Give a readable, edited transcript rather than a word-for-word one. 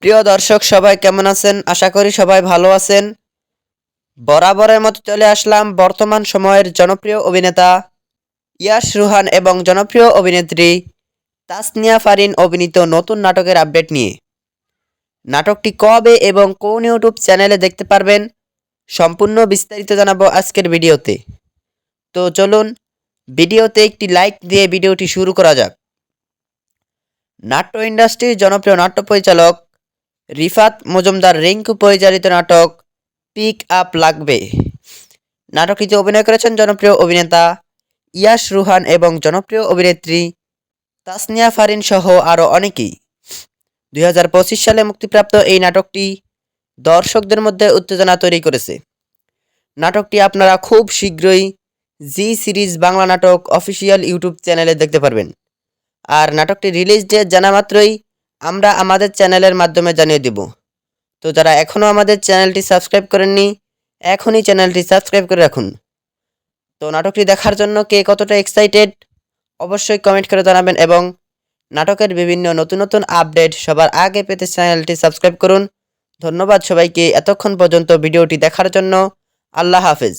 প্রিয় দর্শক সবাই কেমন আছেন? আশা করি সবাই ভালো আছেন। বরাবরের মতো চলে আসলাম বর্তমান সময়ের জনপ্রিয় অভিনেতা ইয়াশ রুহান এবং জনপ্রিয় অভিনেত্রী তাসনিয়া ফারিন অভিনীত নতুন নাটকের আপডেট নিয়ে। নাটকটি কবে এবং কোন ইউটিউব চ্যানেলে দেখতে পারবেন সম্পূর্ণ বিস্তারিত জানাবো আজকের ভিডিওতে। তো চলুন ভিডিওতে একটি লাইক দিয়ে ভিডিওটি শুরু করা যাক। নাট্য ইন্ডাস্ট্রির জনপ্রিয় নাট্য পরিচালক রিফাত মজুমদার রিঙ্কু পরিচালিত নাটক পিক আপ লাগবে। নাটকটিতে অভিনয় করেছেন জনপ্রিয় অভিনেতা ইয়াশ রুহান এবং জনপ্রিয় অভিনেত্রী তাসনিয়া ফারিন সহ আরও অনেকেই। 2025 সালে মুক্তিপ্রাপ্ত এই নাটকটি দর্শকদের মধ্যে উত্তেজনা তৈরি করেছে। নাটকটি আপনারা খুব শীঘ্রই জি সিরিজ বাংলা নাটক অফিসিয়াল ইউটিউব চ্যানেলে দেখতে পারবেন। আর নাটকটি রিলিজ ডেট জানা মাত্রই আমরা আমাদের চ্যানেলের মাধ্যমে জানিয়ে দেব। তো যারা এখনও আমাদের চ্যানেলটি সাবস্ক্রাইব করেননি, এখনই চ্যানেলটি সাবস্ক্রাইব করে রাখুন। তো নাটকটি দেখার জন্য কে কতটা এক্সাইটেড অবশ্যই কমেন্ট করে জানাবেন এবং নাটকের বিভিন্ন নতুন নতুন আপডেট সবার আগে পেতে চ্যানেলটি সাবস্ক্রাইব করুন। ধন্যবাদ সবাইকে এতক্ষণ পর্যন্ত ভিডিওটি দেখার জন্য। আল্লাহ হাফেজ।